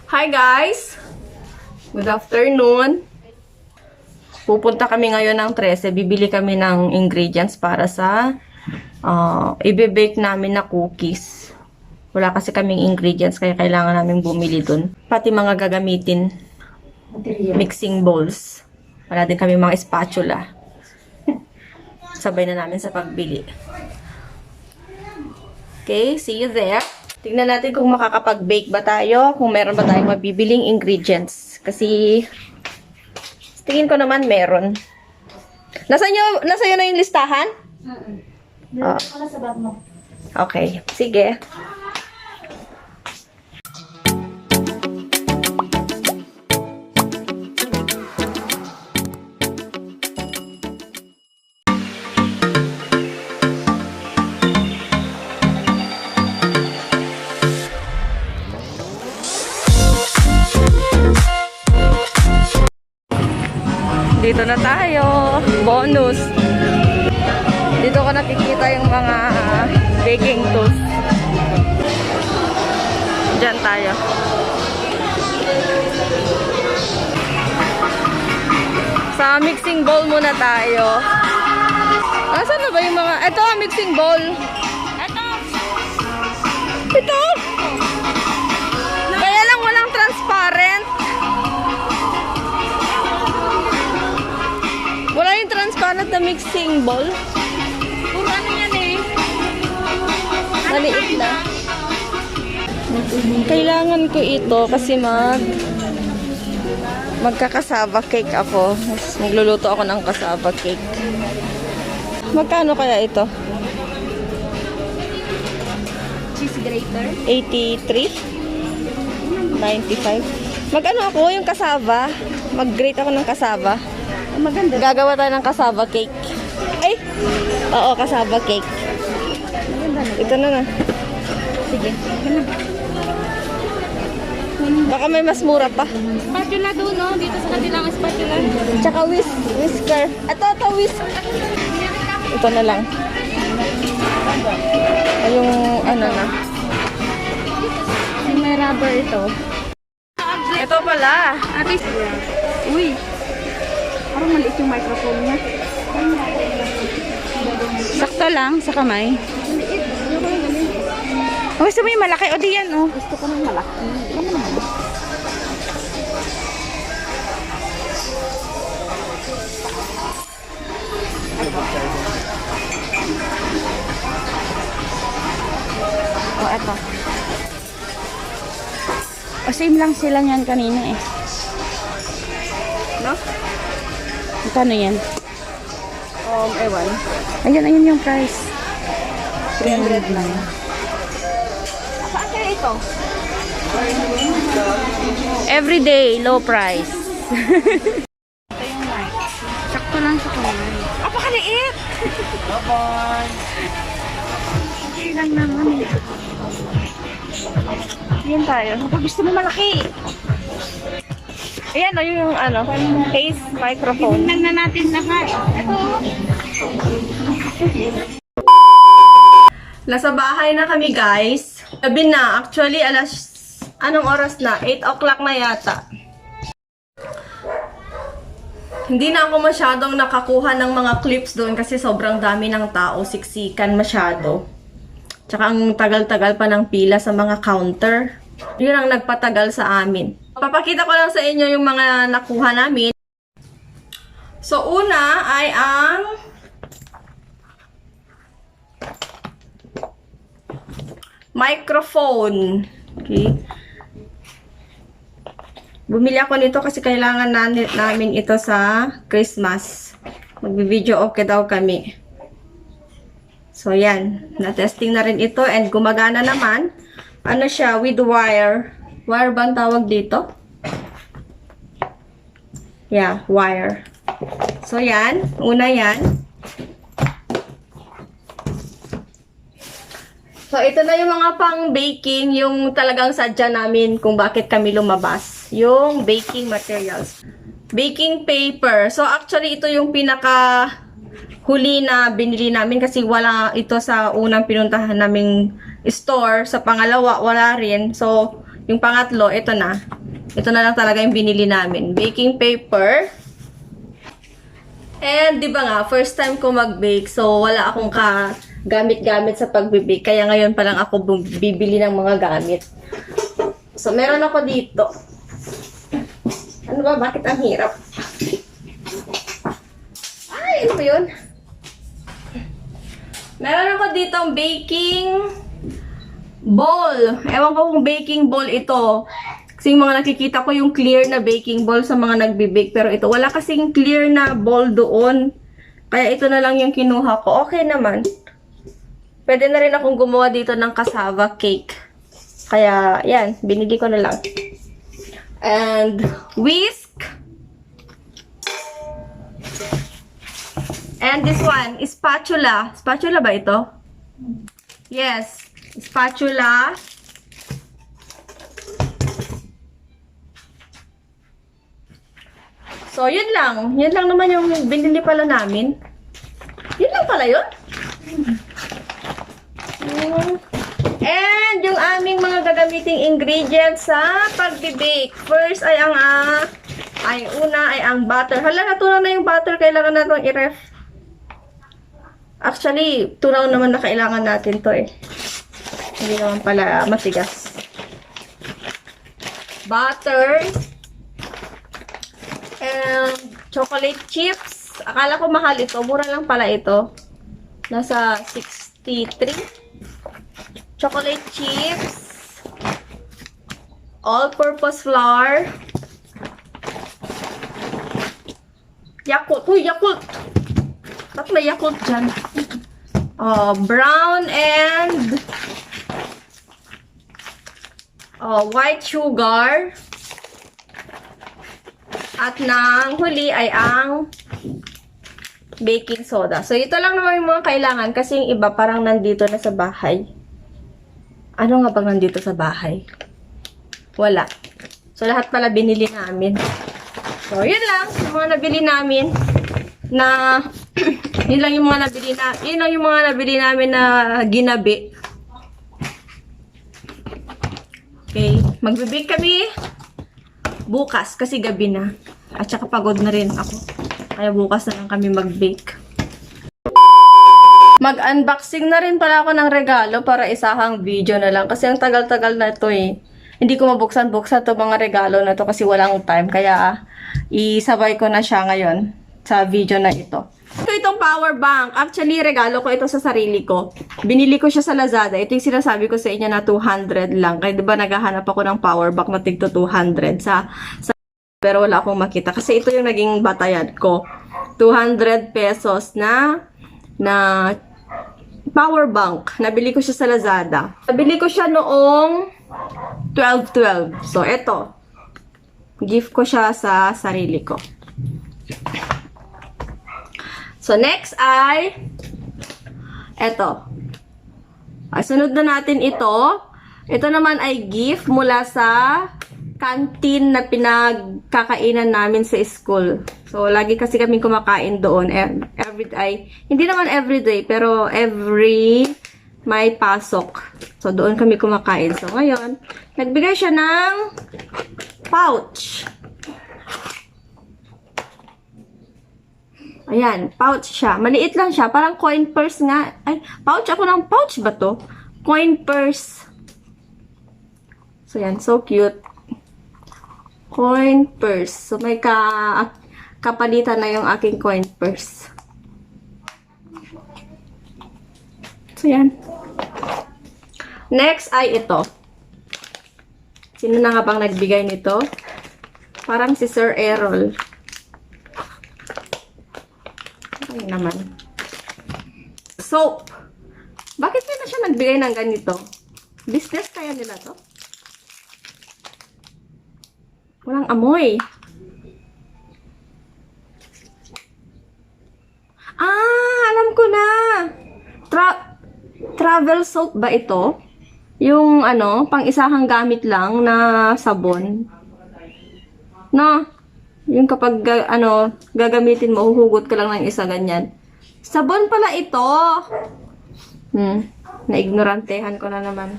Hi guys! Good afternoon! Pupunta kami ngayon ng 13. Bibili kami ng ingredients para sa ibe-bake namin na cookies. Wala kasi kaming ingredients kaya kailangan namin bumili dun. Pati mga gagamitin. Mixing bowls. Wala din kami mga spatula. Sabay na namin sa pagbili. Okay, see you there. Tingnan natin kung makakapag-bake ba tayo, kung meron ba tayong mabibiling ingredients. Kasi, tingin ko naman meron. Nasa iyo na yung listahan? Sa bag mo. Okay, sige. Dito na tayo. Bonus. Dito ko nakikita yung mga baking tools. Diyan tayo. Sa mixing bowl muna tayo. Asan na ba yung mga... Ito, mixing bowl. Ito. Kaya lang walang transparent. Wala yung transparent na mixing bowl. Puro ano yan eh. Maliit na. Kailangan ko ito kasi magkakasaba cake ako. Magluluto ako ng kasaba cake. Magkano kaya ito? Cheese grater. 83? 95? Magano ako yung kasaba? Mag-grate ako ng kasaba. Maganda. Gagawa tayo ng kasaba cake. Ay! Oo, kasaba cake. Maganda na. Ito na na. Sige. Baka may mas mura pa. Spatula doon, no? Dito sa kanilang spatula. Tsaka whisker. Ito, whisk. Ito na lang. Ay, yung ano na. Yung may rubber ito. Ito pala. Ate, uy. Parang maliit yung microphone niya. Sakto lang sa kamay. Oh, gusto mo yung malaki? O di yan, oh. Gusto ko ng malaki. Oh, eto. O, same lang sila yan kanina eh. No? Magkano yan? Ewan. Ayun yung price. 300 lang. Saan kaya ito? Everyday, low price. Ito yung mic. Sakto lang sa kamay. Apakaliit! Bye-bye. Okay lang naman eh. Yan tayo. Kapag gusto mo malaki. Ayan o, yung ano, case microphone. Tingnan na natin lahat. Ito. Nasa bahay na kami, guys. Gabi na. Actually, anong oras na? 8 o'clock na yata. Hindi na ako masyadong nakakuha ng mga clips doon kasi sobrang dami ng tao. Siksikan masyado. Tsaka ang tagal-tagal pa ng pila sa mga counter. Yun ang nagpatagal sa amin. Papakita ko lang sa inyo yung mga nakuha namin. So, una ay ang microphone. Okay. Bumili ako nito kasi kailangan namin ito sa Christmas. Magbi-video okay daw kami. So, yan. Na-testing na rin ito and gumagana naman. Ano siya? With wire. Wire ba ang tawag dito? Yeah, wire. So, yan. Una yan. So, ito na yung mga pang-baking, yung talagang sadya namin kung bakit kami lumabas. Yung baking materials. Baking paper. So, actually, ito yung pinaka huli na binili namin kasi wala ito sa unang pinuntahan naming store. Sa pangalawa, wala rin. So, Yung pangatlo, ito na. Ito na lang talaga yung binili namin. Baking paper. And, di ba nga, first time ko mag-bake. So, wala akong gamit-gamit sa pag-bake. Kaya ngayon pa lang ako bibili ng mga gamit. So, meron ako dito. Ano ba? Bakit ang hirap? Ay, ano ba yun? Meron ako dito ang baking bowl. Ewan ko kung baking bowl ito. Kasi yung mga nakikita ko yung clear na baking bowl sa mga nagbe-bake. Pero ito, wala kasing clear na bowl doon. Kaya ito na lang yung kinuha ko. Okay naman. Pwede na rin akong gumawa dito ng cassava cake. Kaya, yan. Binili ko na lang. And, whisk. And this one, spatula. Spatula ba ito? Yes. Spatula. So, yun lang. Yun lang naman yung binili pala namin. Yun lang pala yun. And yung aming mga gagamiting ingredients sa pagbe-bake. First ay una ay ang butter. Hala, natunaw na yung butter. Kailangan na itong i-ref. Actually, tunaw naman na kailangan natin to eh. Hindi naman pala matigas. Butter. And chocolate chips. Akala ko mahal ito. Mura lang pala ito. Nasa 63. Chocolate chips. All-purpose flour. Yakult. Uy, Yakult! Ba't may Yakult dyan? Brown and white sugar. At nang huli ay ang baking soda. So, ito lang naman yung mga kailangan kasi yung iba parang nandito na sa bahay. Ano nga bang nandito sa bahay? Wala. So, lahat pala binili namin. So, yun lang. Yung mga nabili namin na yun lang yung mga nabili namin na ginabi. Okay. Magbe-bake kami bukas kasi gabi na. At saka pagod na rin ako. Kaya bukas na lang kami mag-bake. Mag-unboxing na rin pala ako ng regalo para isahang video na lang. Kasi ang tagal-tagal na ito eh. Hindi ko mabuksan-buksan to mga regalo na to kasi walang time. Kaya isabay ko na siya ngayon sa video na ito. Ito itong power bank. Actually, regalo ko ito sa sarili ko. Binili ko siya sa Lazada. Ito yung sinasabi ko sa inyo na 200 lang. Kaya diba naghahanap ako ng power bank na tigto 200 sa pero wala akong makita. Kasi ito yung naging batayan ko. 200 pesos na power bank. Nabili ko siya sa Lazada. Nabili ko siya noong 12/12. So, ito. Gift ko siya sa sarili ko. So, next ay ito. Sunod na natin ito. Ito naman ay gift mula sa canteen na pinagkakainan namin sa school. So, lagi kasi kami kumakain doon. Hindi naman everyday, pero every may pasok. So, doon kami kumakain. So, ngayon, nagbigay siya ng pouch. Ayan, pouch siya. Maliit lang siya. Parang coin purse nga. Ay, pouch ako ng pouch ba to? Coin purse. So, yan. So cute. Coin purse. So, may kapalitan na yung aking coin purse. So, yan. Next ay ito. Sino na nga bang nagbigay nito? Parang si Sir Errol. Ay naman. Soap. Bakit nila siya nagbigay ng ganito? Business kaya nila to? Walang amoy. Alam ko na. Travel soap ba ito? Yung pang-isahang gamit lang na sabon. No? Yung kapag gagamitin mo, huhugot ka lang ng isa ganyan. Sabon pala ito. Na-ignorantehan ko na naman.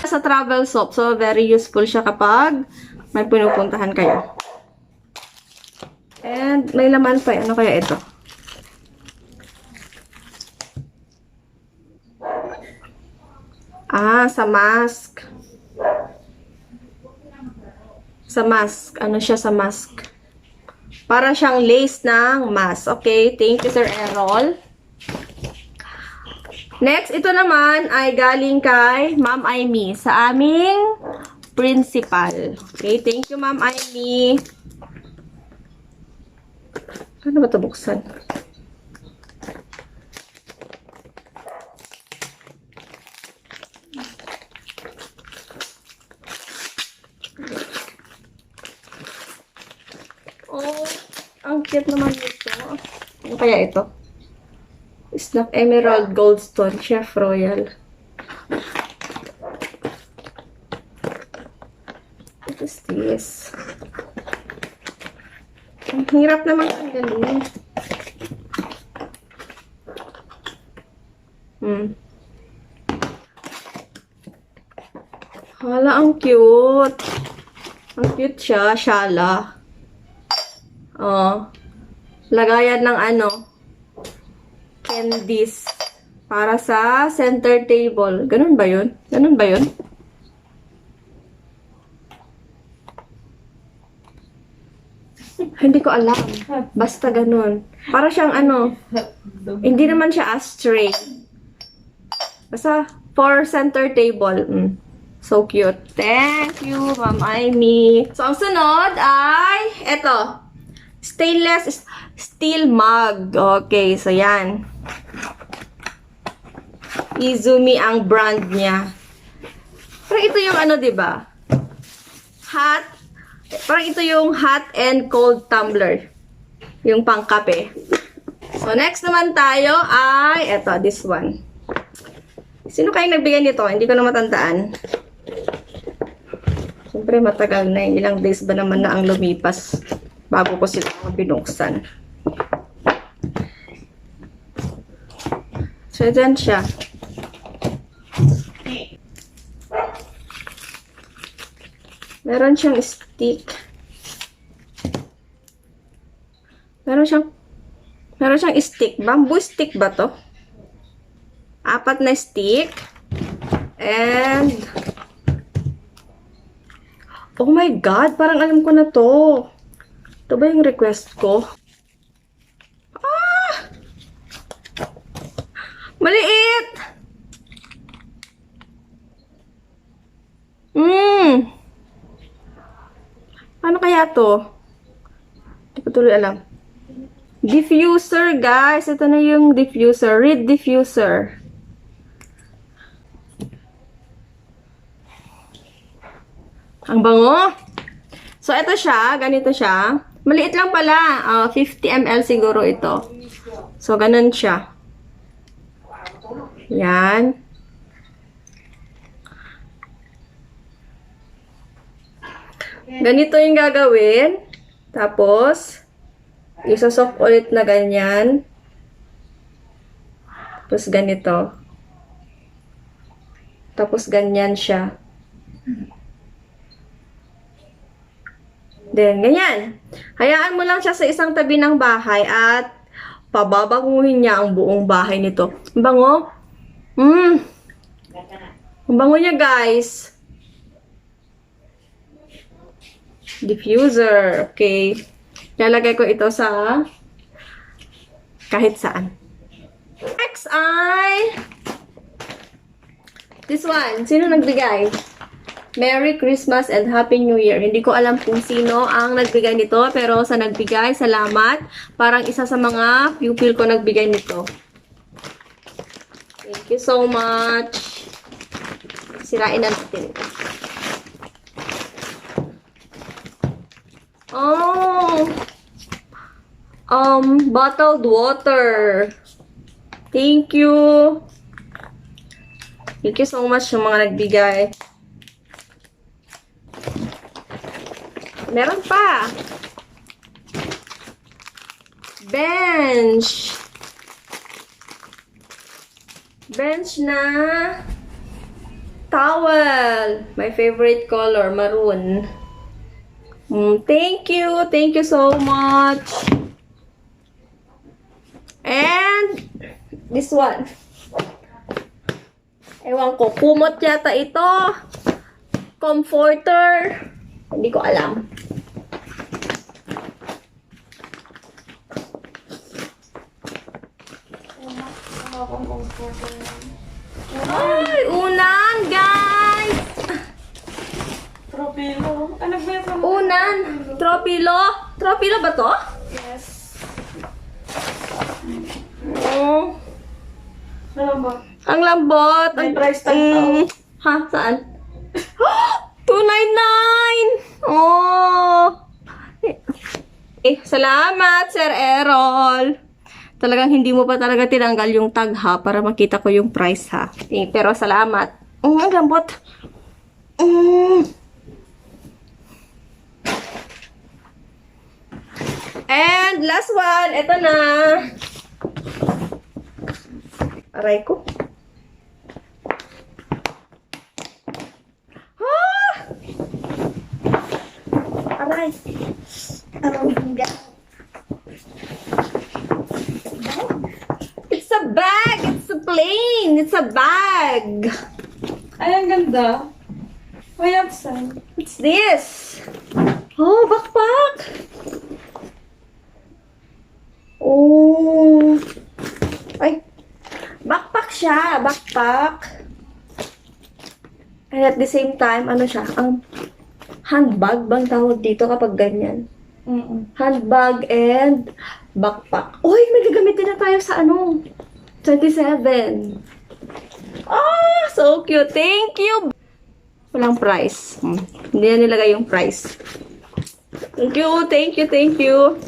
Sa travel soap. So, very useful siya kapag may pinupuntahan kayo. And, may laman pa. Ano kaya ito? Sa mask. Sa mask. Ano siya sa mask? Para siyang lace ng mask. Okay, thank you, Sir Errol. Next, ito naman ay galing kay Ma'am Aimee sa aming principal. Okay, thank you, Ma'am Aimee. Ano ba ito buksan? Oh, ang cute naman ito. Ano kaya ito? Snap Emerald Goldstone Chef Royal. What is this? Ang hirap naman ang galing. Hala, ang cute. Ang cute siya. Shala. Oh. Lagayan ng ano. Candies. Para sa center table. Ganun ba yun? Ganun ba yun? Hindi ko alam. Basta ganun. Para siyang ano. Hindi naman siya ashtray. Basta for center table. So cute. Thank you, Ma'am Aimee. So, ang sunod ay eto. Stainless steel mug. Okay, so yan. Izumi ang brand niya. Pero ito yung ano, diba? Hot. Parang ito yung hot and cold tumbler. Yung pangkape. So, next naman tayo ay eto, this one. Sino kayong nagbigay nito? Hindi ko na matandaan. Siyempre, matagal na. Ilang days ba naman na ang lumipas bago ko sila binuksan. So, dyan siya. Meron siyang stick. Meron siyang stick. Bamboo stick ba to? 4 na stick. And oh my God, parang alam ko na to. Ito ba yung request ko? Ah! Maliit! Ano kaya to? Hindi ko tuloy alam. Diffuser, guys. Ito na yung diffuser. Reed diffuser. Ang bango. So, ito siya. Ganito siya. Maliit lang pala. 50 ml siguro ito. So, ganun siya. Yan. Ganito yung gagawin. Tapos, isa-soft ulit na ganyan. Tapos, ganito. Tapos, ganyan siya. Then, ganyan. Hayaan mo lang siya sa isang tabi ng bahay at pababanguhin niya ang buong bahay nito. Ang bango. Ang bango niya, guys. Diffuser. Okay. Lalagay ko ito sa kahit saan. Next ay this one. Sino nagbigay? Merry Christmas and Happy New Year. Hindi ko alam kung sino ang nagbigay nito, pero sa nagbigay, salamat. Parang isa sa mga pupil ko nagbigay nito. Thank you so much. Sirain na natin ito. Oh! Bottled water. Thank you. Thank you so much yung mga nagbigay. Meron pa. Bench. Bench na towel. My favorite color, maroon. Thank you. Thank you so much. And this one. Ewan ko, kumot yata ito. Comforter. Hindi ko alam. Ay, unan, guys! Tropilo. Ano ba yung Unan. Tropilo. Tropilo ba to? Yes. Oh. Ano ba? Ang lambot. May price tag pa, Ha? Saan? 299! Oh! Salamat, Sir Errol. Talagang hindi mo pa talaga tinanggal yung tag, ha? Para makita ko yung price, ha? Pero salamat. Ang lambot. And last one. Ito na. Aray ko. Aray. It's a bag. It's a plane. It's a bag. Ay, ang ganda. May upside. What's this? Oh, backpack. Oh. Ay. Backpack siya. Backpack. And at the same time, ano siya? Handbag bang tawag dito kapag ganyan? Handbag and backpack. Uy, may gagamitin na tayo sa 27. Oh, so cute. Thank you. Walang price. Hindi na nilagay yung price. Thank you, thank you, thank you.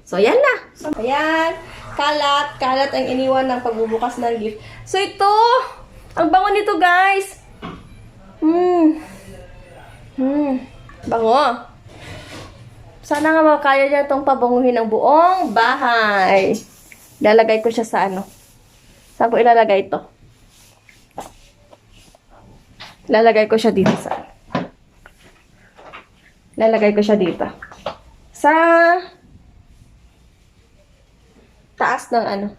So, yan na. So, ayan. Kalat. Kalat ang iniwan ng pagbubukas ng gift. So, ito. Ang bango nito, guys. Bango. Sana nga makaya niya itong pabanguhin ng buong bahay. Ilalagay ko siya sa Saan ko ilalagay ito? Ilalagay ko siya dito Ilalagay ko siya dito. Sa taas ng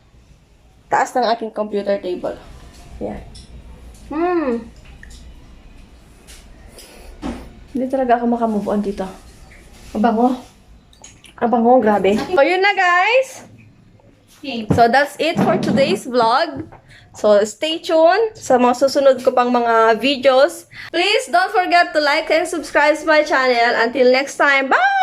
taas ng aking computer table. Yan. Hindi talaga ako makamove on dito. Abango. Abango, grabe. So, yun na, guys. So, that's it for today's vlog. So, stay tuned sa mga susunod ko pang mga videos. Please don't forget to like and subscribe to my channel. Until next time, bye!